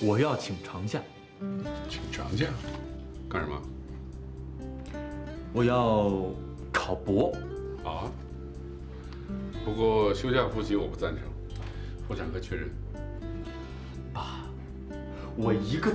我要请长假。请长假？干什么？我要考博。啊？不过休假复习我不赞成，妇产科缺人。爸，我一个。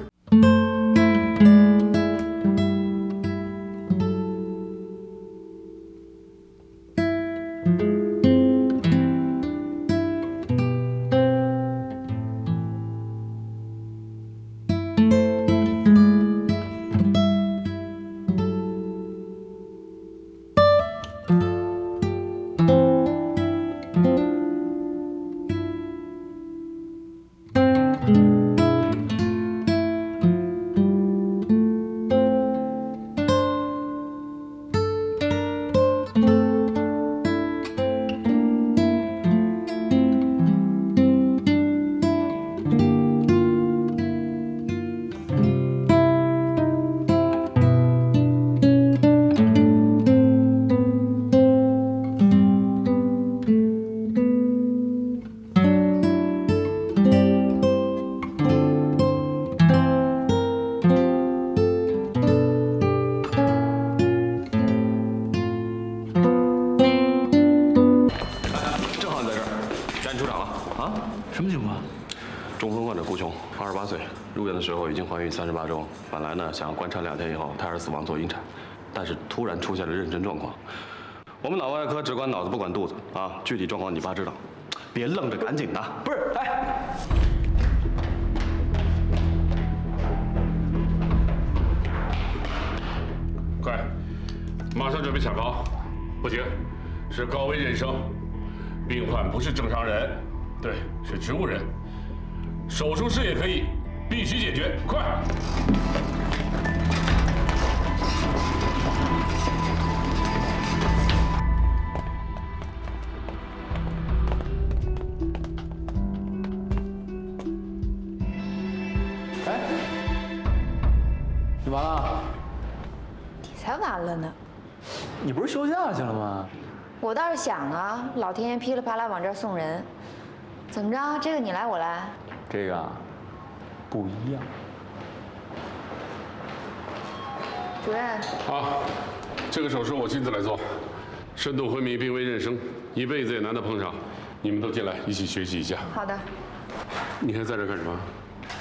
什么情况？中风患者顾琼，28岁，入院的时候已经怀孕38周。本来呢想要观察2天以后胎儿死亡做引产，但是突然出现了妊娠状况。我们脑外科只管脑子不管肚子啊，具体状况你爸知道，别愣着，赶紧的。不是，哎，快，马上准备产房。不行，是高危妊娠，病患不是正常人，对，是植物人。手术室也可以，必须解决，快！哎，你完了？你才完了呢！你不是休假去了吗？我倒是想啊，老天爷噼里啪啦往这儿送人，怎么着？这个你来我来。这个啊，不一样。主任，好，这个手术我亲自来做，深度昏迷，病危妊娠，一辈子也难得碰上。你们都进来一起学习一下。好的。你还在这干什么？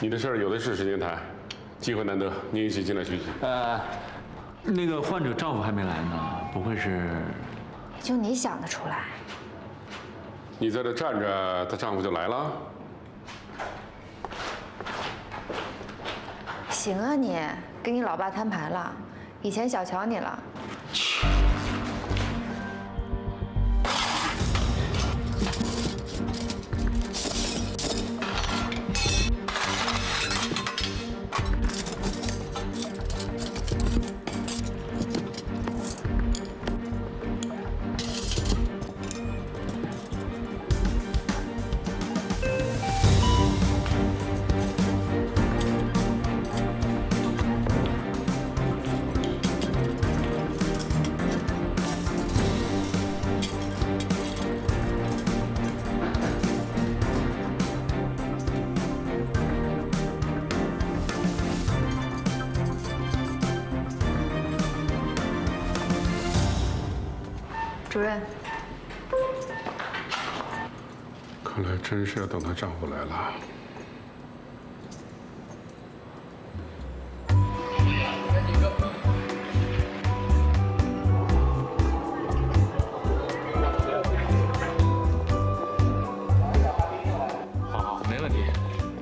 你的事儿有的是时间谈，机会难得，你一起进来学习。那个患者丈夫还没来呢，不会是？就你想得出来？你在这站着，她丈夫就来了。行啊你，跟你老爸摊牌了，以前小瞧你了。主任，看来真是要等她丈夫来了。好，没问题。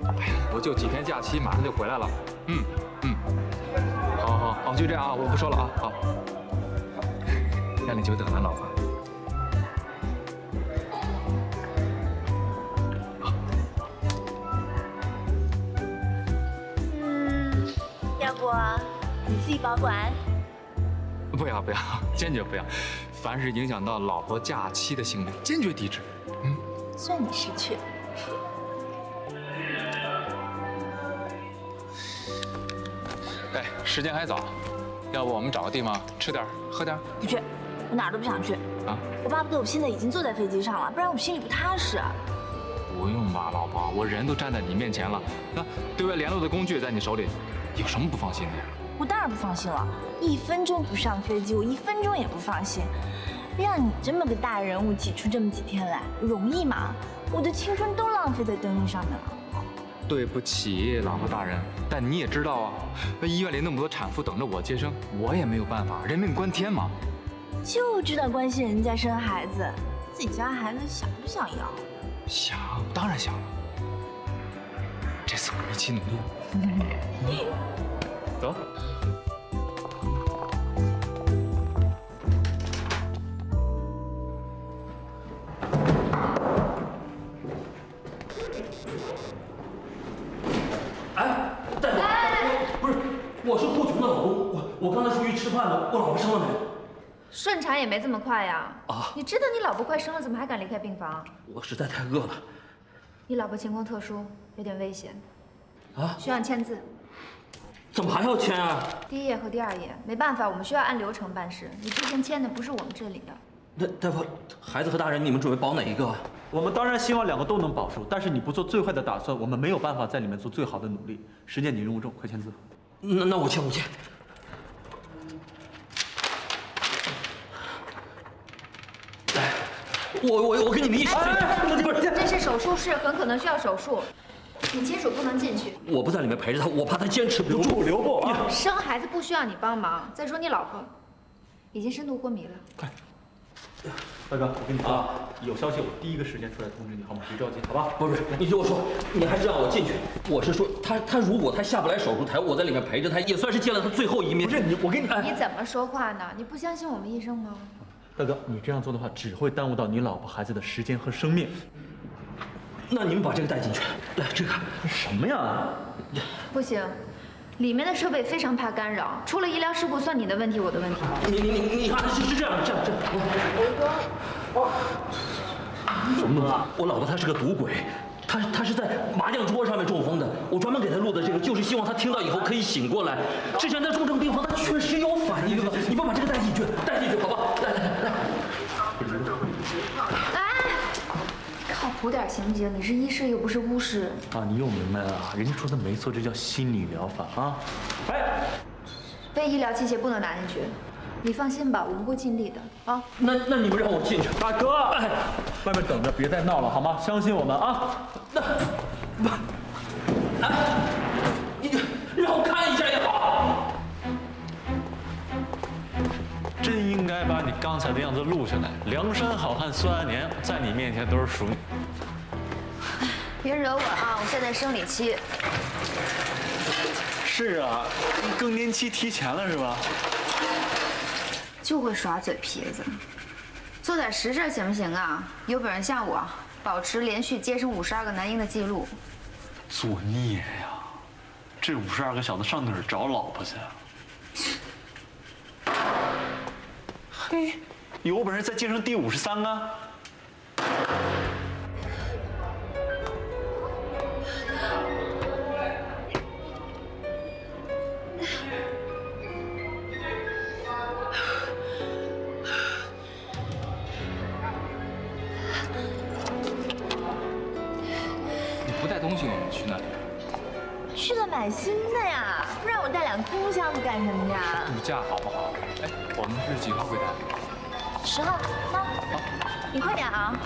哎呀，我就几天假期，马上就回来了。好，就这样啊，我不说了啊，好。让你久等了，老婆。要不你自己保管？不要，坚决不要！凡是影响到老婆假期的行为，坚决抵制。算你识趣。哎，时间还早，要不我们找个地方吃点喝点？不去，我哪儿都不想去。啊？我巴不得我现在已经坐在飞机上了，不然我心里不踏实。不不用吧，老婆，我人都站在你面前了，那对外联络的工具也在你手里，有什么不放心的呀？我当然不放心了，1分钟不上飞机，我1分钟也不放心。让你这么个大人物挤出这么几天来，容易吗？我的青春都浪费在登记上面了。对不起，老婆大人，但你也知道啊，那医院里那么多产妇等着我接生，我也没有办法，人命关天嘛。就知道关心人家生孩子，自己家孩子想不想要？想，当然想了。这次我们一起努力。走。我是顾琼的老公，我刚才出去吃饭了，我老婆生了没？顺产也没这么快呀。啊！你知道你老婆快生了，怎么还敢离开病房？我实在太饿了。你老婆情况特殊，有点危险。啊？需要你签字。怎么还要签啊？第1页和第2页，没办法，我们需要按流程办事。你之前签的不是我们这里的。那大夫，孩子和大人，你们准备保哪一个？我们当然希望2个都能保住，但是你不做最坏的打算，我们没有办法在里面做最好的努力。时间紧任务重，快签字。那我签。来，我跟你们一起。不是，这是手术室，很可能需要手术，你亲属不能进去。我不在里面陪着他，我怕他坚持不住。留步啊！生孩子不需要你帮忙。再说你老婆已经深度昏迷了。快，大哥，我跟你说啊，有消息我第一个时间出来通知你，好吗？别着急，好吧？不是，你听我说，你还是让我进去。我是说，他如果他下不来手术台，我在里面陪着他，也算是见了他最后一面。不是你，我跟你。你怎么说话呢？你不相信我们医生吗？大哥，你这样做的话，只会耽误到你老婆孩子的时间和生命。那你们把这个带进去。来，这个什么呀？不行，里面的设备非常怕干扰，出了医疗事故算你的问题，我的问题。你看是这样。什么东西？我老婆她是个赌鬼，她是在麻将桌上面中风的。我专门给她录的这个，就是希望她听到以后可以醒过来。之前在重症病房，她确实有反应的。你们把这个带进去，好吧？来。靠谱点行不行？你是医师又不是巫师。啊，你又明白了，人家说的没错，这叫心理疗法啊。哎，非医疗器械不能拿进去。你放心吧，我们会尽力的啊。那你们让我进去，大哥，外面等着，别再闹了好吗？相信我们啊。你让我看一下也好。真应该把你刚才的样子录下来。梁山好汉孙安年在你面前都是淑女。别惹我啊！我现在生理期。是啊，更年期提前了是吧？就会耍嘴皮子，做点实事行不行啊？有本事像我，保持连续接生52个男婴的记录。作孽呀！这52个小子上哪儿找老婆去啊？嘿，有本事再接上第53个。不带东西我们去哪里？去了买新的呀，不然我带2空箱子干什么呀？度假好不好？哎，我们是几号柜台？10号，妈，你快点啊！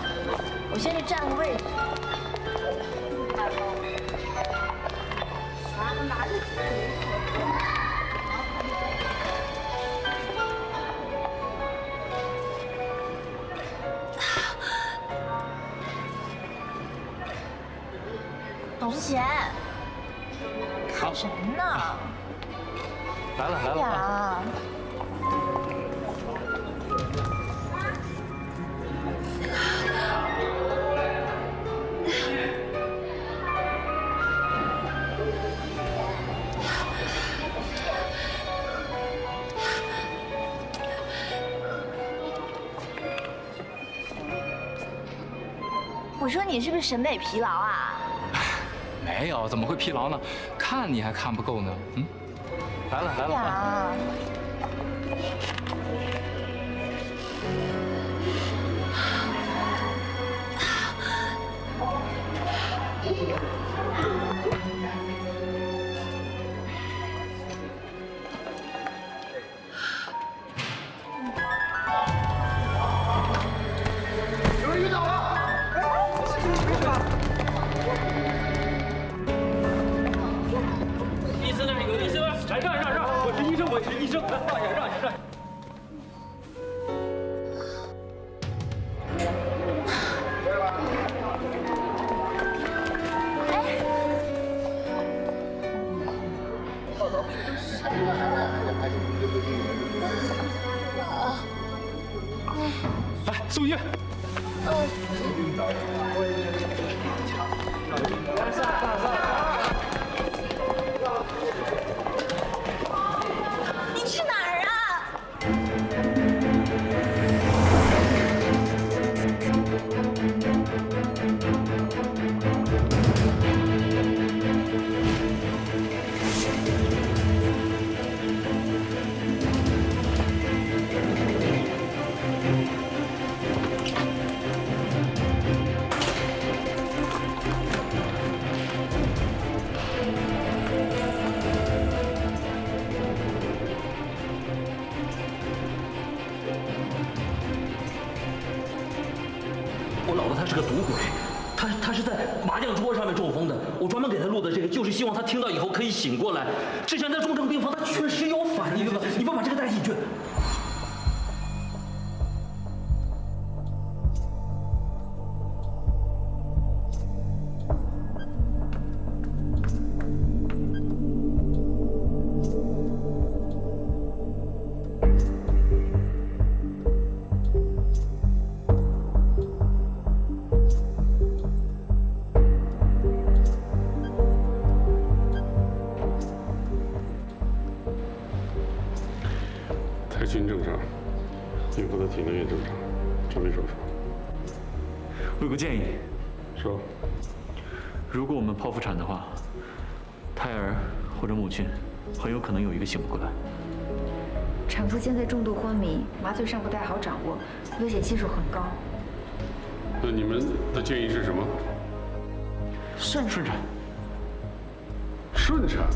我先去占个位置。董思贤，看什么呢？来了。快点啊！我说你是不是审美疲劳啊？没有，怎么会疲劳呢？看你还看不够呢。嗯，来了。呀！医生那里有医生吗？来让，我是医生，来让一下。来送医院。你去哪儿啊？我老婆她是个赌鬼，她是在麻将桌上面中风的。我专门给她录的这个，就是希望她听到以后可以醒过来。之前在重症病房，她确实有反应的。你不把这个带进去？胎心正常，孕妇的体能也正常，准备手术。我有个建议，说，如果我们剖腹产的话，胎儿或者母亲很有可能有一个醒不过来。产妇现在重度昏迷，麻醉尚不太好掌握，危险系数很高。那你们的建议是什么？顺产。顺产。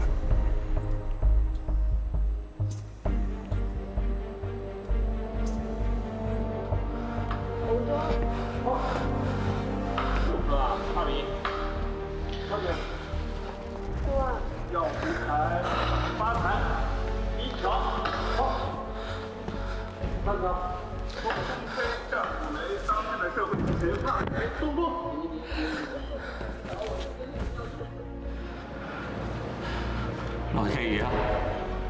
老天爷啊，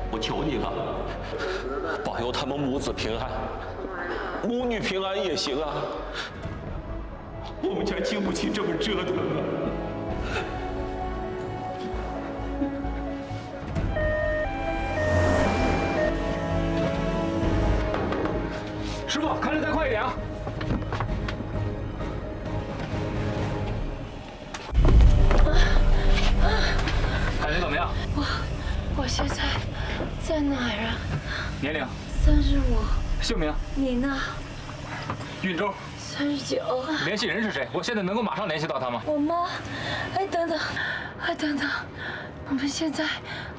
我求你了，保佑他们母子平安，母女平安也行啊。我们家经不起这么折腾啊。师傅，看着再快一点啊！感觉怎么样？我现在在哪儿啊年龄、 ？35。姓名、你呢孕周、 ？39。联系人是谁？我现在能够马上联系到他吗？我妈。哎，等等，我们现在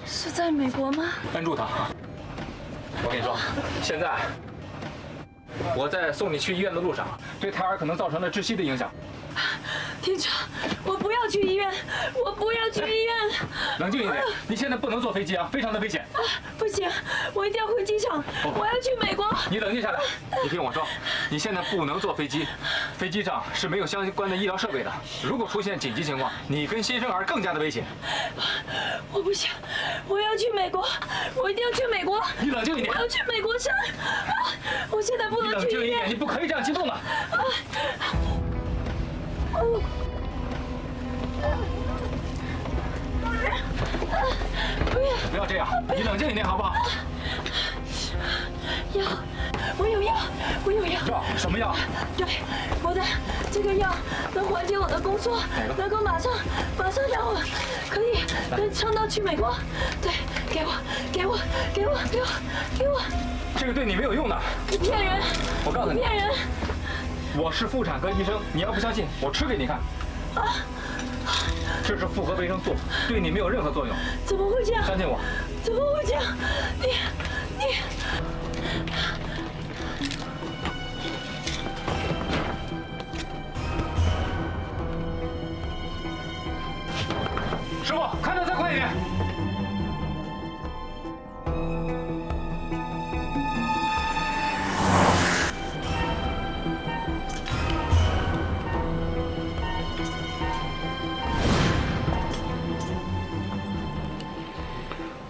是在美国吗？摁住他啊！我跟你说，现在我在送你去医院的路上，对胎儿可能造成了窒息的影响。厅长，我不要去医院，我不要去医院。冷静一点，你现在不能坐飞机啊，非常的危险。不行，我一定要回机场，我要去美国。你冷静下来，你听我说，你现在不能坐飞机，飞机上是没有相关的医疗设备的。如果出现紧急情况，你跟新生儿更加的危险。我不行，我要去美国，我一定要去美国。你冷静一点，我要去美国上。我现在不能去医院。你不可以这样激动的。不要这样，你冷静一点好不好？药，我有药。药？什么药？对，我的这个药能缓解我的宫缩，能够马上让我可以撑到去美国。对，给我。这个对你没有用的。你骗人！我告诉你，骗人！我是妇产科医生，你要不相信，我吃给你看。这是复合维生素，对你没有任何作用。怎么会这样？相信我。怎么会这样？你。师傅，开得再快一点。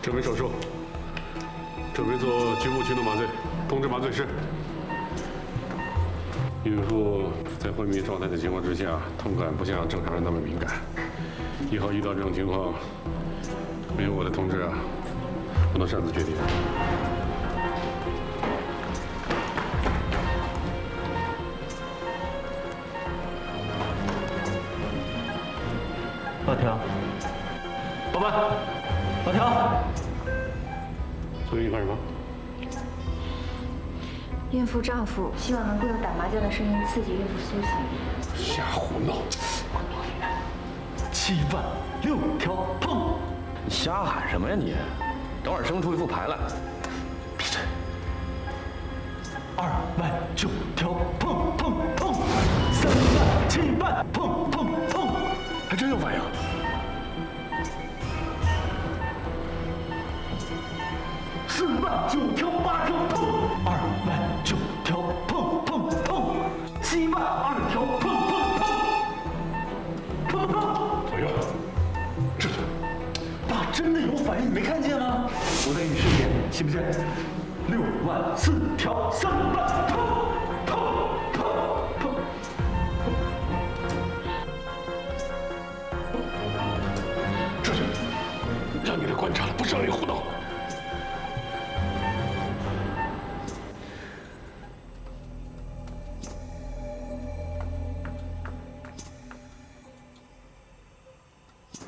准备手术，准备做局部轻度麻醉，通知麻醉师。孕妇在昏迷状态的情况之下，痛感不像正常人那么敏感。以后遇到这种情况，没有我的通知啊，不能擅自决定。老条，老板，老条，所以你干什么？孕妇丈夫希望能够用打麻将的声音刺激孕妇苏醒。瞎胡闹！7万6条，碰！你瞎喊什么呀你？等会儿生出一副牌来。闭嘴！2万9条，碰碰碰！3万7万，碰碰碰！还真有反应。4万9条8条，碰！2万9条，碰碰碰！7万2条，碰碰碰！碰碰！哎呦，这爸真的有反应，你没看见吗？我再给你试一遍，信不信？6万4条，3万，碰碰碰碰！这是让你来观察了，不是让你胡闹。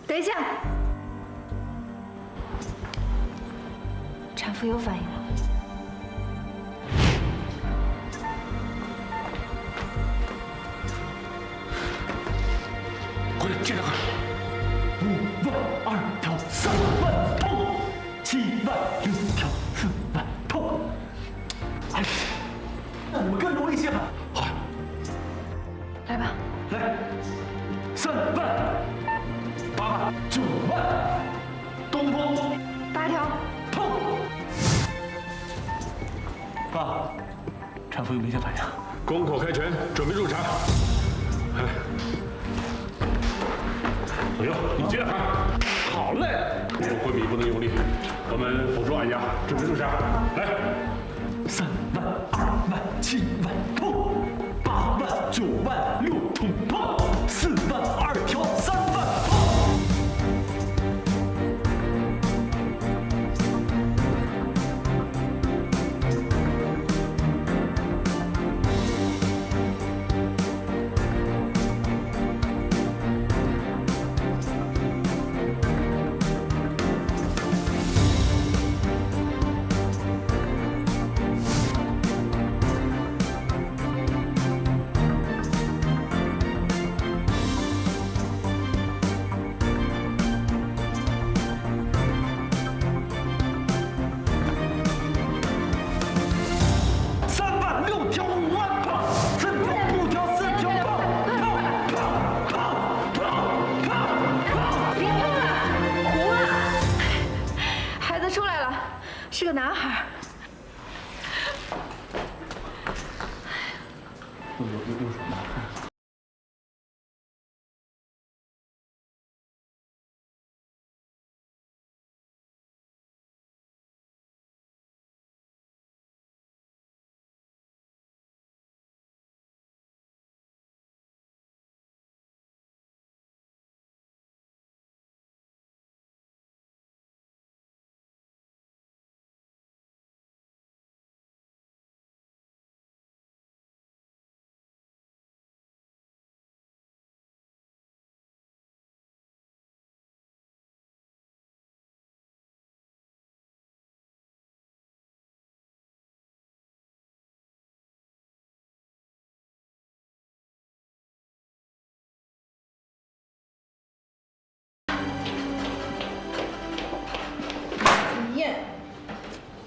等一下，产妇有反应了。快点接着看。 5万2条，3万，碰！7万6条，4万，碰！哎，那你们更容易些吧？好，来吧，来，3万，8万，9万，东风8条，碰！爸，产妇有明显反应。宫口开拳，准备入场。哎呦，你接着喊。好嘞。孕妇昏迷不能用力，我们辅助按压，准备入场。来，3万、2万、7万，碰！8万、9万，6桶碰！4万2条，3万，碰！ 是个男孩。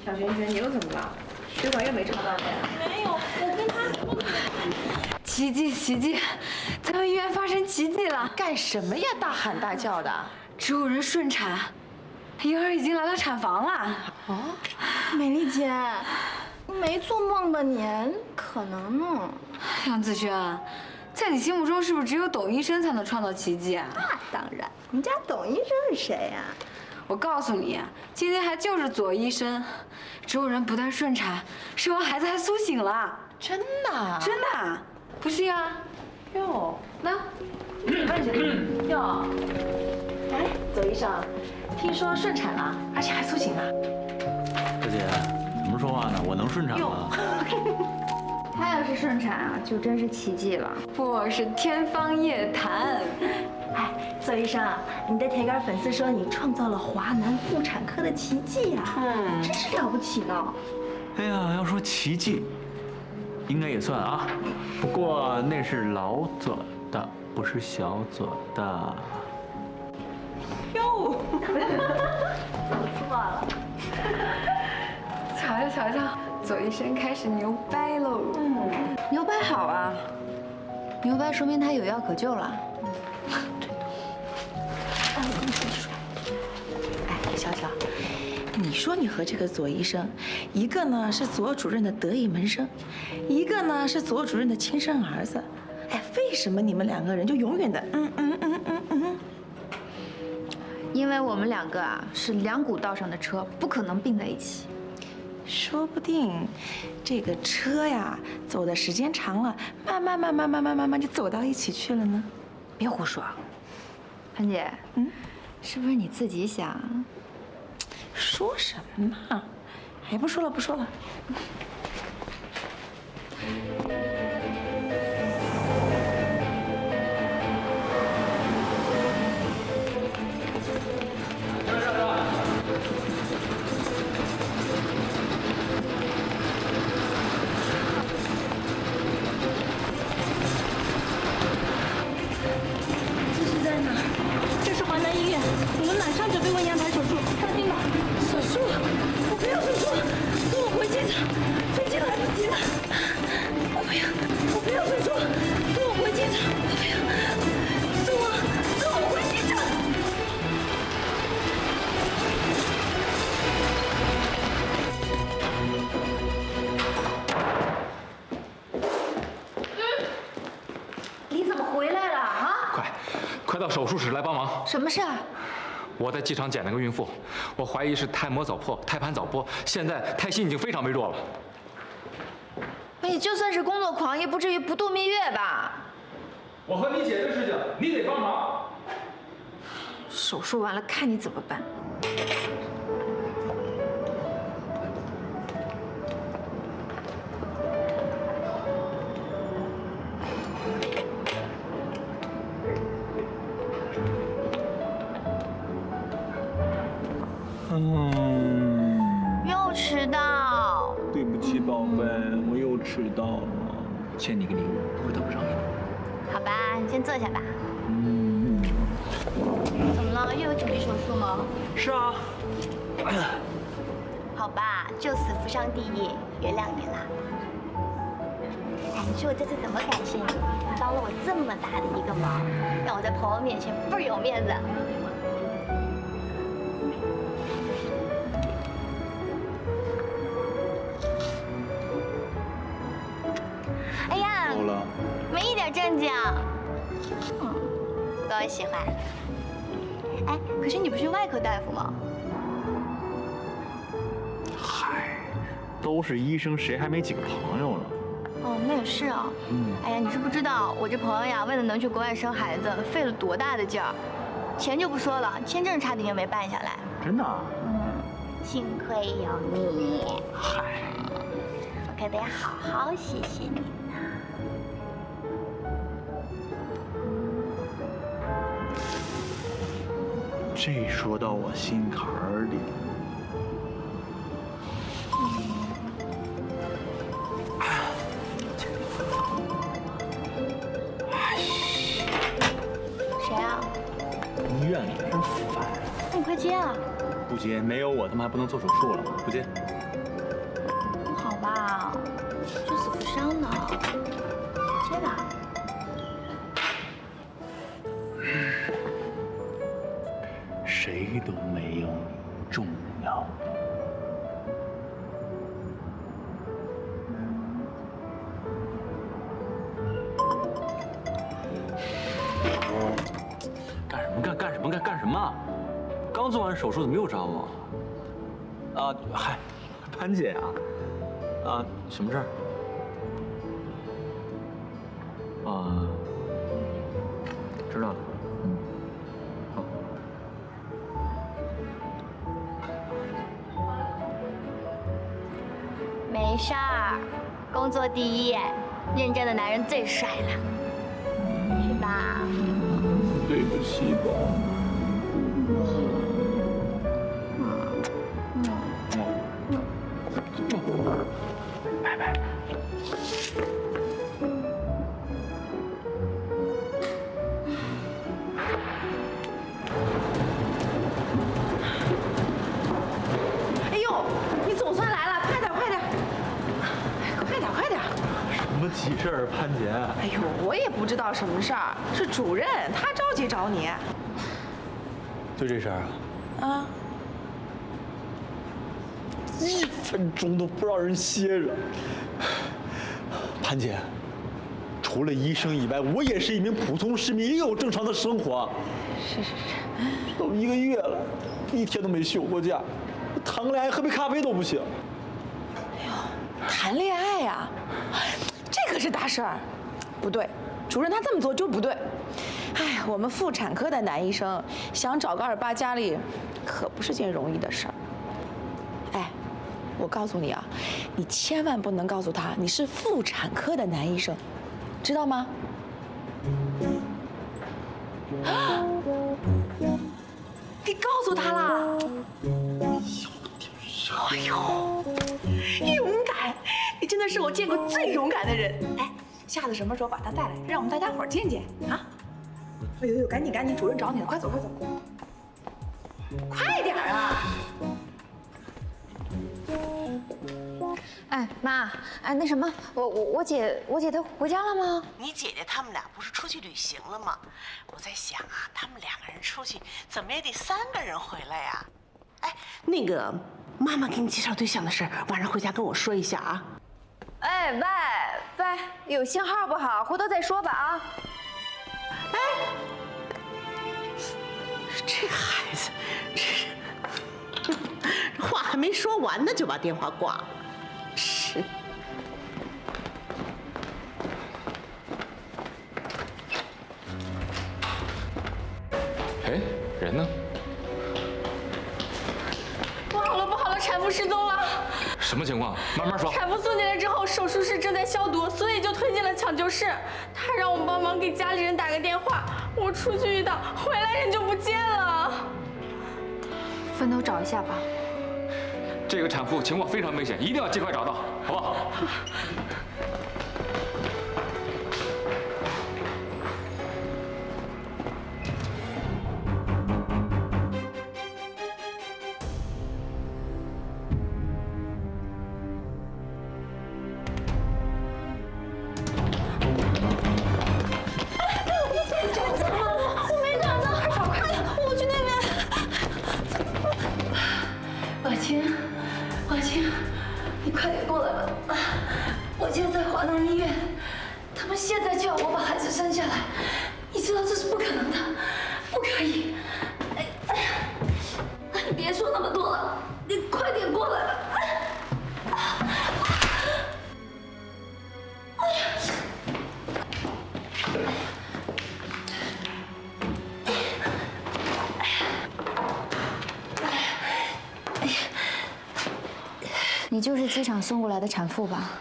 小璇璇，你又怎么了？血管又没插到呗？没有，我跟他说。奇迹，奇迹！咱们医院发生奇迹了！干什么呀？大喊大叫的！植物人顺产，婴儿已经来到产房了。哦，美丽姐，你没做梦吧你？可能呢。杨子轩，在你心目中是不是只有董医生才能创造奇迹啊？那当然，我们家董医生是谁呀？我告诉你，今天还就是左医生，植物人不但顺产，生完孩子还苏醒了。真的？真的，不信啊？哟，那，问去。哟，哎，左医生，听说顺产了，而且还苏醒了。大姐，怎么说话呢？我能顺产吗？他要是顺产啊，就真是奇迹了，不是天方夜谭。哎，左医生，你的铁杆粉丝说你创造了华南妇产科的奇迹呀，真是了不起呢。哎呀，要说奇迹，应该也算啊。不过那是老左的，不是小左的。哟，走错了。瞧瞧瞧瞧，左医生开始牛掰喽。牛掰好啊，牛掰说明他有药可救了。哎，小小，你说你和这个左医生，一个呢是左主任的得意门生，一个呢是左主任的亲生儿子，哎，为什么你们两个人就永远的因为我们两个啊是两股道上的车，不可能并在一起。说不定这个车呀走的时间长了，慢慢就走到一起去了呢。别胡说。潘姐，是不是你自己想？说什么呢？哎，不说了，不说了。这是在哪儿？这是华南医院，我们马上准备为你安排手术，放心吧。手术？我不要手术，送我回机场，飞机来不及了。我不要手术，送我回机场，我不要，送我回机场。你怎么回来了啊？快到手术室来帮忙！什么事啊？我在机场捡了个孕妇，我怀疑是胎膜早破、胎盘早剥，现在胎心已经非常微弱了。你就算是工作狂，也不至于不度蜜月吧？我和你姐的事情，你得帮忙。手术完了，看你怎么办。又迟到。对不起，宝贝，我又迟到了，欠你个礼物，回头不偿命。好吧，你先坐下吧。怎么了？又有紧急手术吗？是啊。好吧，就此扶上帝业，原谅你了。哎，你说我这次怎么感谢你？你帮了我这么大的一个忙，让我在朋友面前倍儿有面子。哎呀，够了。没一点正经。我喜欢。哎，可是你不是外科大夫吗？嗨，都是医生，谁还没几个朋友呢？哦，那也是啊。哎呀，你是不知道，我这朋友呀，为了能去国外生孩子，费了多大的劲儿。钱就不说了，签证差点就没办下来。真的？幸亏有你。嗨，我可得好好谢谢你呢。这说到我心坎儿里了。谁啊？医院里真烦。那你快接啊！不接，没有我他们还不能做手术了，不接。吧，就死不伤的，切吧。谁都没有你重要。干什么？刚做完手术怎么又找我？啊，嗨，潘姐啊，啊，什么事儿？啊，知道了。好。没事儿，工作第一，认真的男人最帅了，是吧？对不起吧。拜拜。哎呦，你总算来了，快点，快点，快点！什么急事儿，潘姐？哎呦，我也不知道什么事儿，是主任他着急找你。就这事儿啊？啊。 1分钟都不让人歇着。潘姐，除了医生以外，我也是一名普通市民，也有正常的生活。是。都1个月了，1天都没休过假，谈个恋爱喝杯咖啡都不行。哎呦，谈恋爱呀，这可是大事儿。不对，主任他这么做就不对。哎，我们妇产科的男医生想找个28家里，可不是件容易的事儿。哎。 我告诉你啊，你千万不能告诉他你是妇产科的男医生，知道吗？啊！你告诉他啦？哎呦，勇敢！你真的是我见过最勇敢的人。哎，下次什么时候把他带来，让我们大家伙见见啊！哎呦，赶紧，主任找你了，快走！快点啊！ 哎妈，哎那什么，我姐她回家了吗？你姐姐他们俩不是出去旅行了吗？我在想啊，他们2个人出去，怎么也得3个人回来呀。哎，那个妈妈给你介绍对象的事，晚上回家跟我说一下啊。哎喂，有信号不好，回头再说吧啊。哎，这孩子，这话还没说完呢，就把电话挂了。 是。哎，人呢？不好了，产妇失踪了。什么情况？慢慢说。产妇送进来之后，手术室正在消毒，所以就推进了抢救室。他让我帮忙给家里人打个电话，我出去一趟，回来人就不见了。分头找一下吧。 这个产妇情况非常危险，一定要尽快找到，好不好？我没找到，快点，我去那边。婉清，你快点过来吧！我现在在华南医院，他们现在就要我把孩子生下来，你知道这是不可能的，不可以。你别说那么多了，你快点过来吧！你就是机场送过来的产妇吧？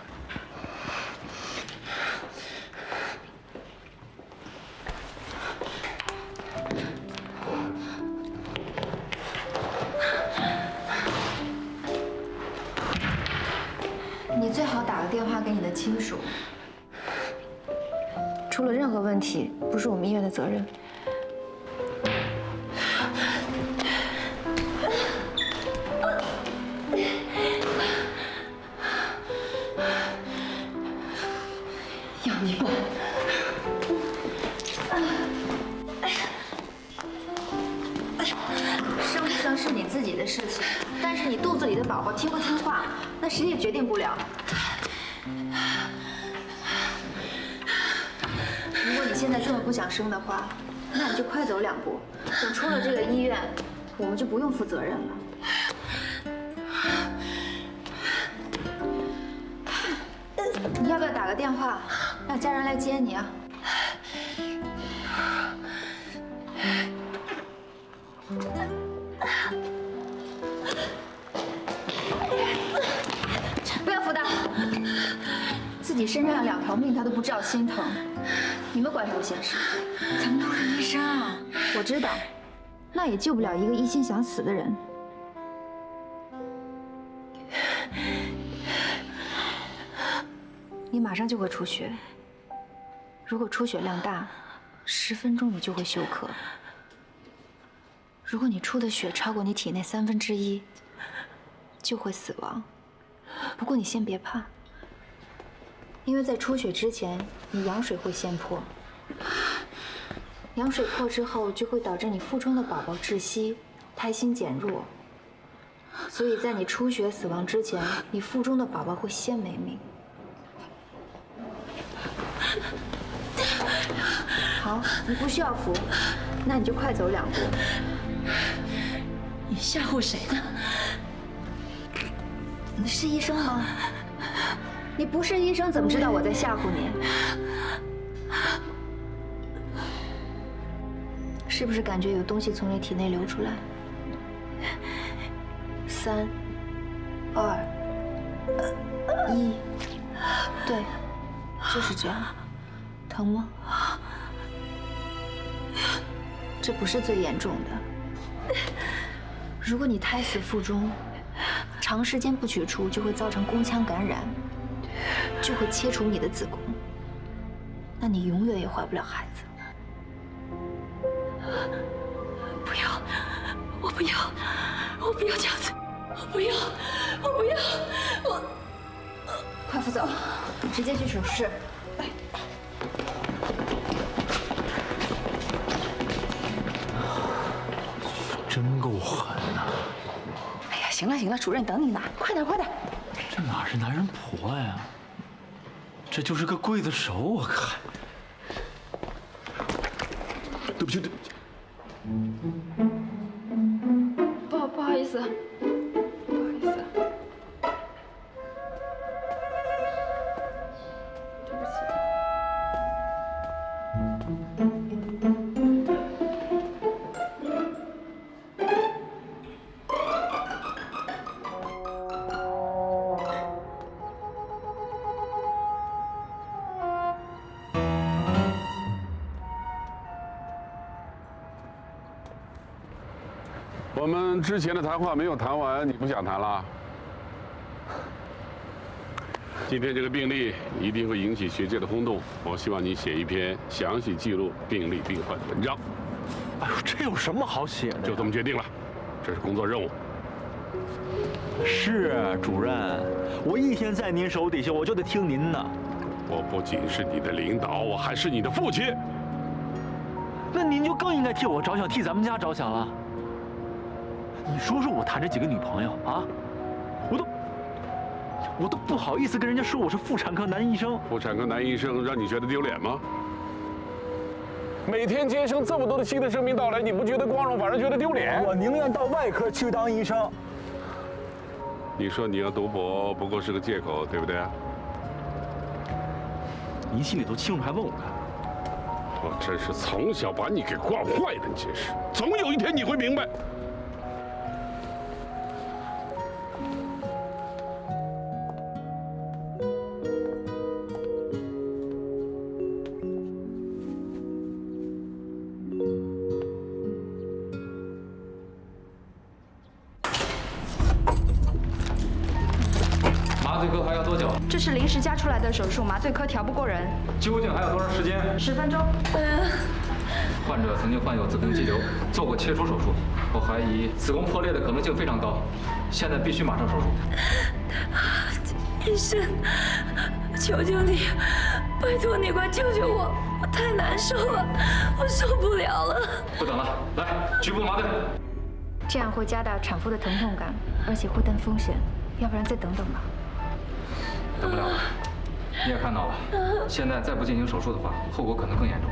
你最好打个电话给你的亲属。出了任何问题，不是我们医院的责任。事情，但是你肚子里的宝宝听不听话，那谁也决定不了。如果你现在这么不想生的话，那你就快走2步，等出了这个医院，我们就不用负责任了。你要不要打个电话，让家人来接你啊？不要扶他，自己身上有2条命，他都不知道心疼。你们管什么闲事？咱们都是医生啊。我知道，那也救不了一个一心想死的人。你马上就会出血，如果出血量大，10分钟你就会休克。如果你出的血超过你体内1/3，就会死亡。不过你先别怕，因为在出血之前，你羊水会先破。羊水破之后，就会导致你腹中的宝宝窒息，胎心减弱。所以在你出血死亡之前，你腹中的宝宝会先没命。好，你不需要扶，那你就快走2步。你吓唬谁呢？你是医生吗？你不是医生，怎么知道我在吓唬你？是不是感觉有东西从你体内流出来？3、2、1，对，就是这样。疼吗？这不是最严重的。如果你胎死腹中，长时间不取出，就会造成宫腔感染，就会切除你的子宫，那你永远也怀不了孩子。不要，我不要，我不要这样子，我不要，我不要，我。快扶走，直接去手术室。真够狠呐！哎呀，行了行了，主任等你呢，快点快点。这哪是男人婆呀？这就是个刽子手，我看。对不起，对不起。不好意思，不好意思。对不起。我们之前的谈话没有谈完，你不想谈了？今天这个病例一定会引起学界的轰动，我希望你写一篇详细记录病例病患的文章。哎呦，这有什么好写的？就这么决定了，这是工作任务。是啊，主任，我一天在您手底下，我就得听您的。我不仅是你的领导，我还是你的父亲。那您就更应该替我着想，替咱们家着想了。你说说我谈这几个女朋友啊，我都不好意思跟人家说我是妇产科男医生。妇产科男医生让你觉得丢脸吗？每天接生这么多的新的生命到来，你不觉得光荣，反而觉得丢脸？我宁愿到外科去当医生。你说你要读博，不过是个借口，对不对？您心里头清楚，还问我干？我真是从小把你给惯坏的，结实，总有一天你会明白。麻醉科还要多久？这是临时加出来的手术，麻醉科调不过人。究竟还有多长时间？10分钟。患者曾经患有子宫肌瘤，做过切除手术，我怀疑子宫破裂的可能性非常高，现在必须马上手术。医生，求求你，拜托你快救救我，我太难受了，我受不了了。不等了，来，局部麻醉。这样会加大产妇的疼痛感，而且会担风险。要不然再等等吧。等不了了，你也看到了，现在再不进行手术的话，后果可能更严重。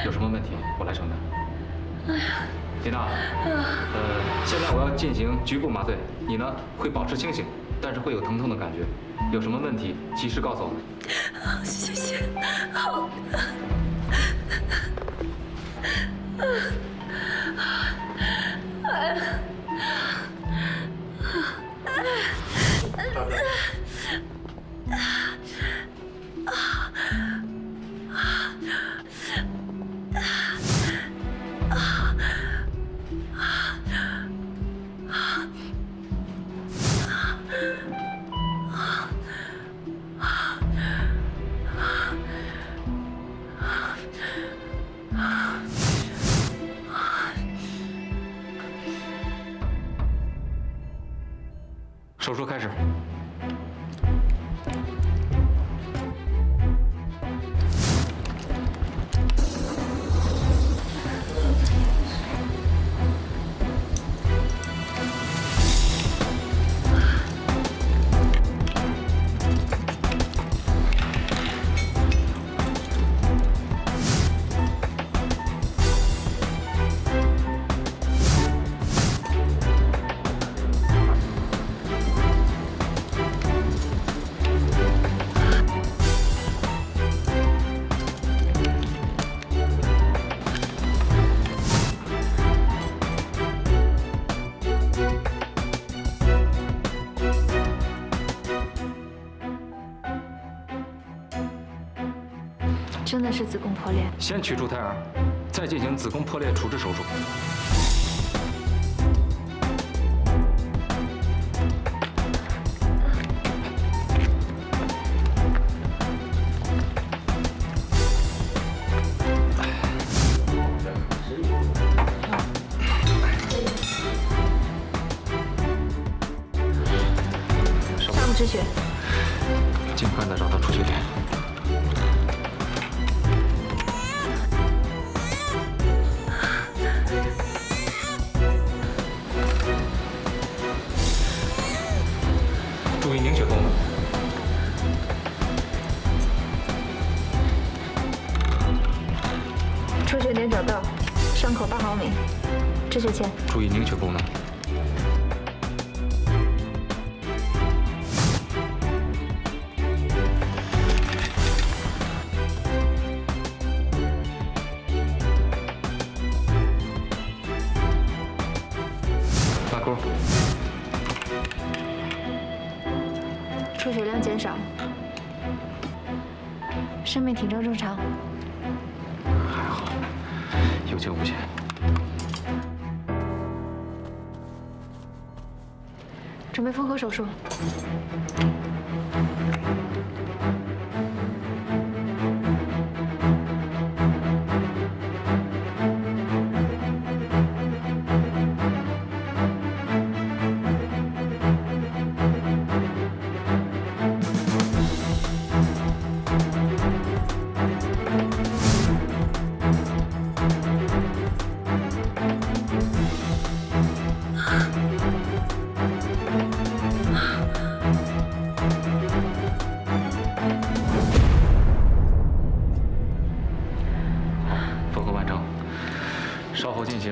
有什么问题，我来承担。丽娜，现在我要进行局部麻醉，你呢会保持清醒，但是会有疼痛的感觉。有什么问题，及时告诉我们。好，谢谢。好。手术开始。真的是子宫破裂。先取出胎儿，再进行子宫破裂处置手术。上部止血，尽快的找到出血点。注意凝血功能。出血点找到，伤口8毫米，止血钳。注意凝血功能。拉钩。出血量减少，生命体征正常。还好，有惊无险。准备缝合手术。稍后进行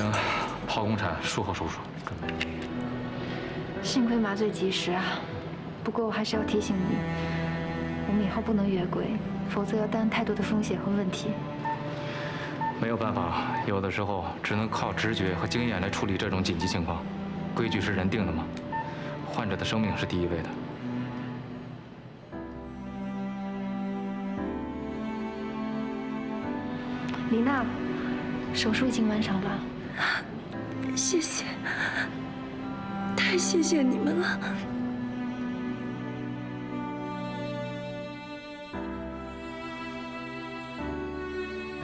剖宫产术后手术准备。幸亏麻醉及时啊！不过我还是要提醒你，我们以后不能越轨，否则要担太多的风险和问题。没有办法，有的时候只能靠直觉和经验来处理这种紧急情况。规矩是人定的嘛，患者的生命是第一位的。李娜，手术已经完成了。谢谢，太谢谢你们了。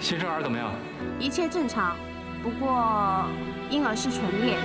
新生儿怎么样？一切正常，不过婴儿是唇裂。